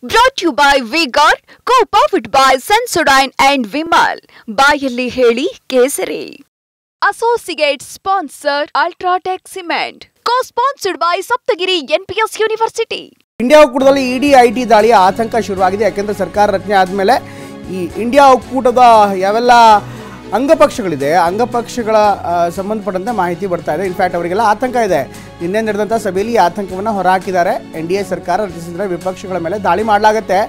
Brought to you by V-Guard, co-powered by Sensodyne and Vimal. ಬಾಯಲ್ಲಿ ಹೇಳಿ ಕೇಸರಿ. Associate sponsor Ultratech Cement. Co-sponsored by Saptagiri NPS University. India ಒಕ್ಕೂಟದಲ್ಲಿ ಇಡಿ IT ದಾಳಿಯ ಆತಂಕ ಶುರುವಾಗಿದೆ. ಯಾಕೆಂದರೆ ಸರ್ಕಾರ ರಚನೆ ಆದಮೇಲೆ ಈ ಇಂಡಿಯಾ ಒಕ್ಕೂಟದ ಯಾವೆಲ್ಲ ಅಂಗಪಕ್ಷಗಳಿದೆ ಅಂಗಪಕ್ಷಗಳ ಸಂಬಂಧಪಟ್ಟಂತೆ ಮಾಹಿತಿ ಬರ್ತಾ ಇದೆ. ಇನ್ಫ್ಯಾಕ್ಟ್ ಅವರಿಗೆಲ್ಲ ಆತಂಕ ಇದೆ. ನಿನ್ನೆ ನಡೆದಂಥ ಸಭೆಯಲ್ಲಿ ಈ ಆತಂಕವನ್ನು ಹೊರಹಾಕಿದ್ದಾರೆ. NDA ಸರ್ಕಾರ ರಚಿಸಿದರೆ ವಿಪಕ್ಷಗಳ ಮೇಲೆ ದಾಳಿ ಮಾಡಲಾಗುತ್ತೆ.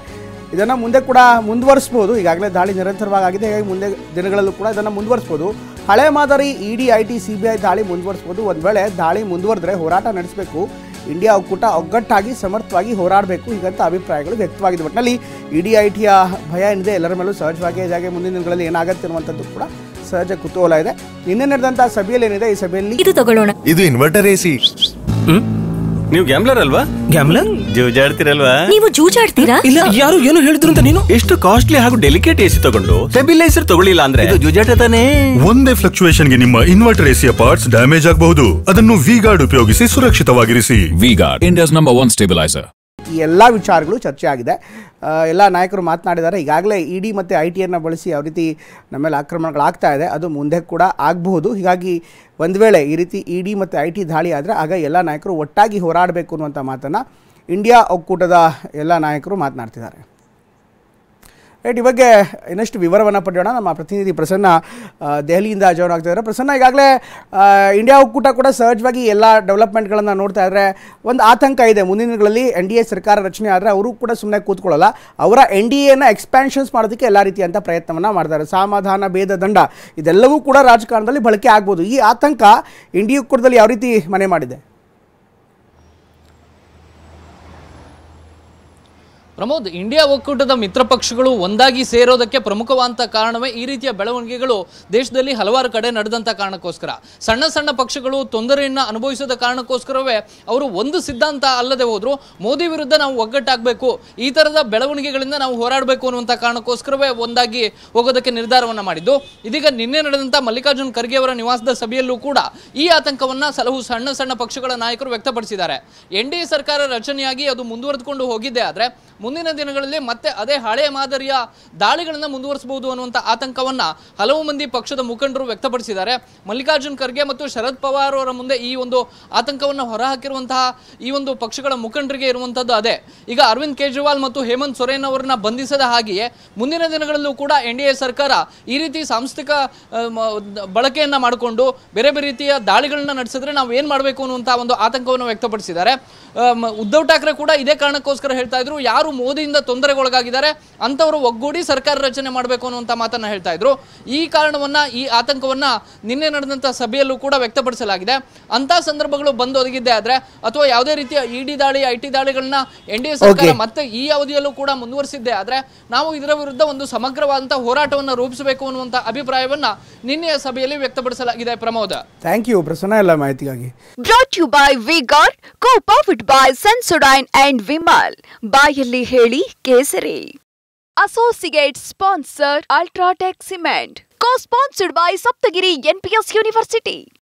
ಇದನ್ನು ಮುಂದೆ ಕೂಡ ಮುಂದುವರಿಸ್ಬೋದು. ಈಗಾಗಲೇ ದಾಳಿ ನಿರಂತರವಾಗಿ ಆಗಿದೆ. ಹೀಗಾಗಿ ಮುಂದೆ ದಿನಗಳಲ್ಲೂ ಕೂಡ ಇದನ್ನು ಮುಂದುವರಿಸ್ಬೋದು. ಹಳೆ ಮಾದರಿ ಇಡಿ ಐಟಿ CBI ದಾಳಿ ಮುಂದುವರಿಸ್ಬೋದು. ಒಂದು ವೇಳೆ ದಾಳಿ ಮುಂದುವರೆದ್ರೆ ಹೋರಾಟ ನಡೆಸಬೇಕು. ಇಂಡಿಯಾ ಒಕ್ಕೂಟ ಒಗ್ಗಟ್ಟಾಗಿ ಸಮರ್ಥವಾಗಿ ಹೋರಾಡಬೇಕು ಹೀಗಂತ ಅಭಿಪ್ರಾಯಗಳು ವ್ಯಕ್ತವಾಗಿದೆ. ಒಟ್ಟಿನಲ್ಲಿ ಇಡಿ ಐಟಿಯ ಭಯ ಏನಿದೆ ಎಲ್ಲರ ಮೇಲೂ ಸಹಜವಾಗಿ ಇದಾಗೆ ಮುಂದಿನ ದಿನಗಳಲ್ಲಿ ಏನಾಗುತ್ತೆ ಅನ್ನುವಂಥದ್ದು ಕೂಡ ಸಹಜ ಕುತೂಹಲ ಇದೆ. ನಿನ್ನೆ ನಡೆದಂಥ ಸಭೆಯಲ್ಲಿ ಏನಿದೆ ಈ ಸಭೆಯಲ್ಲಿ ಇದು ತಗೊಳ್ಳೋಣ. ಇದು ಇನ್ವರ್ಟರ್ AC. ನೀವು ಗ್ಯಾಮ್ಲರ್ ಅಲ್ವಾ? ಗ್ಯಾಮ್ಲರ್ ಜೂಜಾಡ್ತಿರಲ್ವಾ? ನೀವು ಜೂಜಾಡ್ತೀರಾ? ಇಲ್ಲ, ಯಾರು ಏನು ಹೇಳಿದ್ರು ಅಂತ ನೀನು ಎಷ್ಟು ಕಾಸ್ಟ್ಲಿ ಹಾಗೂ ಡೆಲಿಕೇಟ್ AC ತಗೊಂಡು ಸ್ಟೆಬಿಲೈಸರ್ ತಗೊಳ್ಳಿಲ್ಲ ಅಂದ್ರೆ ಇದು ಜೂಜಾಟ ತಾನೇ. ಒಂದೇ ಫ್ಲಕ್ಚುಯೇಷನ್ ಗೆ ನಿಮ್ಮ ಇನ್ವರ್ಟರ್ AC ಪಾರ್ಟ್ಸ್ ಡ್ಯಾಮೇಜ್ ಆಗಬಹುದು. ಅದನ್ನು V-Guard ಉಪಯೋಗಿಸಿ ಸುರಕ್ಷಿತವಾಗಿರಿಸಿ. V-Guard, India's #1 stabilizer. ಈ ಎಲ್ಲ ವಿಚಾರಗಳು ಚರ್ಚೆ ಆಗಿದೆ. ಎಲ್ಲ ನಾಯಕರು ಮಾತನಾಡಿದ್ದಾರೆ. ಈಗಾಗಲೇ ಇಡಿ ಮತ್ತು ಐಟಿಯನ್ನು ಬಳಸಿ ಯಾವ ರೀತಿ ನಮ್ಮ ಮೇಲೆ ಆಕ್ರಮಣಗಳಾಗ್ತಾ ಇದೆ ಅದು ಮುಂದೆ ಕೂಡ ಆಗಬಹುದು. ಹೀಗಾಗಿ ಒಂದು ವೇಳೆ ಈ ರೀತಿ ಇಡಿ ಮತ್ತು ಐಟಿ ದಾಳಿ ಆದರೆ ಆಗ ಎಲ್ಲ ನಾಯಕರು ಒಟ್ಟಾಗಿ ಹೋರಾಡಬೇಕು ಅನ್ನುವಂಥ ಮಾತನ್ನು ಇಂಡಿಯಾ ಒಕ್ಕೂಟದ ಎಲ್ಲ ನಾಯಕರು ಮಾತನಾಡ್ತಿದ್ದಾರೆ. ರೈಟ್, ಈ ಬಗ್ಗೆ ಇನ್ನಷ್ಟು ವಿವರವನ್ನು ಪಡೆಯೋಣ. ನಮ್ಮ ಪ್ರತಿನಿಧಿ ಪ್ರಸನ್ನ ದೆಹಲಿಯಿಂದ ಜಾಯ್ನ್ ಆಗ್ತಿದ್ದಾರೆ. ಪ್ರಸನ್ನ, ಈಗಾಗಲೇ ಇಂಡಿಯಾ ಒಕ್ಕೂಟ ಕೂಡ ಸಹಜವಾಗಿ ಎಲ್ಲ ಡೆವಲಪ್ಮೆಂಟ್ಗಳನ್ನು ನೋಡ್ತಾ ಇದ್ದರೆ ಒಂದು ಆತಂಕ ಇದೆ. ಮುಂದಿನ ದಿನಗಳಲ್ಲಿ NDA ಸರ್ಕಾರ ರಚನೆ ಆದರೆ ಅವರು ಕೂಡ ಸುಮ್ಮನೆ ಕೂತ್ಕೊಳ್ಳಲ್ಲ. ಅವರ NDAನ ಎಕ್ಸ್ಪ್ಯಾನ್ಷನ್ಸ್ ಮಾಡೋದಕ್ಕೆ ಎಲ್ಲ ರೀತಿಯಂಥ ಪ್ರಯತ್ನವನ್ನು ಮಾಡ್ತಾರೆ. ಸಮಾಧಾನ, ಭೇದ, ದಂಡ ಇದೆಲ್ಲವೂ ಕೂಡ ರಾಜಕಾರಣದಲ್ಲಿ ಬಳಕೆ ಆಗ್ಬೋದು. ಈ ಆತಂಕ ಇಂಡಿಯಾ ಒಕ್ಕೂಟದಲ್ಲಿ ಯಾವ ರೀತಿ ಮನೆ ಮಾಡಿದೆ? ಪ್ರಮೋದ್, ಇಂಡಿಯಾ ಒಕ್ಕೂಟದ ಮಿತ್ರ ಪಕ್ಷಗಳು ಒಂದಾಗಿ ಸೇರೋದಕ್ಕೆ ಪ್ರಮುಖವಾದಂಥ ಕಾರಣವೇ ಈ ರೀತಿಯ ಬೆಳವಣಿಗೆಗಳು ದೇಶದಲ್ಲಿ ಹಲವಾರು ಕಡೆ ನಡೆದಂಥ ಕಾರಣಕ್ಕೋಸ್ಕರ. ಸಣ್ಣ ಸಣ್ಣ ಪಕ್ಷಗಳು ತೊಂದರೆಯನ್ನು ಅನುಭವಿಸದ ಕಾರಣಕ್ಕೋಸ್ಕರವೇ ಅವರು ಒಂದು ಸಿದ್ಧಾಂತ ಅಲ್ಲದೆ ಹೋದ್ರು ಮೋದಿ ವಿರುದ್ಧ ನಾವು ಒಗ್ಗಟ್ಟಾಗಬೇಕು, ಈ ಥರದ ಬೆಳವಣಿಗೆಗಳಿಂದ ನಾವು ಹೋರಾಡಬೇಕು ಅನ್ನುವಂಥ ಕಾರಣಕ್ಕೋಸ್ಕರವೇ ಒಂದಾಗಿ ಹೋಗೋದಕ್ಕೆ ನಿರ್ಧಾರವನ್ನು ಮಾಡಿದ್ದು. ಇದೀಗ ನಿನ್ನೆ ನಡೆದಂಥ ಮಲ್ಲಿಕಾರ್ಜುನ್ ಖರ್ಗೆ ಅವರ ನಿವಾಸದ ಸಭೆಯಲ್ಲೂ ಕೂಡ ಈ ಆತಂಕವನ್ನು ಹಲವು ಸಣ್ಣ ಸಣ್ಣ ಪಕ್ಷಗಳ ನಾಯಕರು ವ್ಯಕ್ತಪಡಿಸಿದ್ದಾರೆ. NDA ಸರ್ಕಾರ ರಚನೆಯಾಗಿ ಅದು ಮುಂದುವರೆದುಕೊಂಡು ಹೋಗಿದ್ದೆ ಆದರೆ ಮುಂದಿನ ದಿನಗಳಲ್ಲಿ ಮತ್ತೆ ಅದೇ ಹಳೆ ಮಾದರಿಯ ದಾಳಿಗಳನ್ನು ಮುಂದುವರಿಸಬಹುದು ಅನ್ನುವಂಥ ಆತಂಕವನ್ನ ಹಲವು ಮಂದಿ ಪಕ್ಷದ ಮುಖಂಡರು ವ್ಯಕ್ತಪಡಿಸಿದ್ದಾರೆ. ಮಲ್ಲಿಕಾರ್ಜುನ್ ಖರ್ಗೆ ಮತ್ತು ಶರದ್ ಪವಾರ್ ಅವರ ಮುಂದೆ ಈ ಒಂದು ಆತಂಕವನ್ನು ಹೊರಹಾಕಿರುವಂತಹ ಈ ಒಂದು ಪಕ್ಷಗಳ ಮುಖಂಡರಿಗೆ ಇರುವಂಥದ್ದು ಅದೇ. ಈಗ ಅರವಿಂದ್ ಕೇಜ್ರಿವಾಲ್ ಮತ್ತು ಹೇಮಂತ್ ಸೊರೇನ್ ಅವರನ್ನ ಬಂಧಿಸದ ಹಾಗೆಯೇ ಮುಂದಿನ ದಿನಗಳಲ್ಲೂ ಕೂಡ NDA ಸರ್ಕಾರ ಈ ರೀತಿ ಸಾಂಸ್ಥಿಕ ಬಳಕೆಯನ್ನ ಮಾಡಿಕೊಂಡು ಬೇರೆ ಬೇರೆ ರೀತಿಯ ದಾಳಿಗಳನ್ನ ನಡೆಸಿದ್ರೆ ನಾವು ಏನ್ ಮಾಡಬೇಕು ಅನ್ನುವಂತಹ ಒಂದು ಆತಂಕವನ್ನು ವ್ಯಕ್ತಪಡಿಸಿದ್ದಾರೆ. ಉದ್ಧವ್ ಠಾಕ್ರೆ ಕೂಡ ಇದೇ ಕಾರಣಕ್ಕೋಸ್ಕರ ಹೇಳ್ತಾ ಇದ್ರು, ಯಾರು ಮೋದಿಯಿಂದ ತೊಂದರೆಗೊಳಗಾಗಿದ್ದಾರೆ ಅಂತವರು ಒಗ್ಗೂಡಿ ಸರ್ಕಾರ ರಚನೆ ಮಾಡಬೇಕು ಅನ್ನುವಂಥ ಮಾತನ್ನ ಹೇಳ್ತಾ ಇದ್ರು. ಈ ಕಾರಣವನ್ನ, ಈ ಆತಂಕವನ್ನ ನಿನ್ನೆ ನಡೆದಂಥ ಸಭೆಯಲ್ಲೂ ಕೂಡ ವ್ಯಕ್ತಪಡಿಸಲಾಗಿದೆ. ಅಂತ ಸಂದರ್ಭಗಳು ಬಂದು ಒದಗಿದ್ದೆ ಆದ್ರೆ ಅಥವಾ ಯಾವುದೇ ರೀತಿಯ ಇಡಿ ದಾಳಿ, ಐಟಿ ದಾಳಿಗಳನ್ನ NDA ಸರ್ಕಾರ ಮತ್ತೆ ಈ ಅವಧಿಯಲ್ಲೂ ಕೂಡ ಮುಂದುವರಿಸಿದ್ದೆ ಆದ್ರೆ ನಾವು ಇದರ ವಿರುದ್ಧ ಒಂದು ಸಮಗ್ರವಾದಂತಹ ಹೋರಾಟವನ್ನು ರೂಪಿಸಬೇಕು ಅನ್ನುವಂಥ ಅಭಿಪ್ರಾಯವನ್ನ ನಿನ್ನೆಯ ಸಭೆಯಲ್ಲಿ ವ್ಯಕ್ತಪಡಿಸಲಾಗಿದೆ. ಪ್ರಮೋದ್, ಥ್ಯಾಂಕ್ ಯು ಪ್ರಸನ್ನ ಎಲ್ಲ ಮಾಹಿತಿಗಾಗಿ. Brought to you by V-Guard, co-powered by Sensodyne and Vimal. ಬಾಯಲ್ಲಿ ಹೇಳಿ ಕೇಸರಿ. Associate sponsor Ultratech Cement. Co-sponsored by Saptagiri NPS University.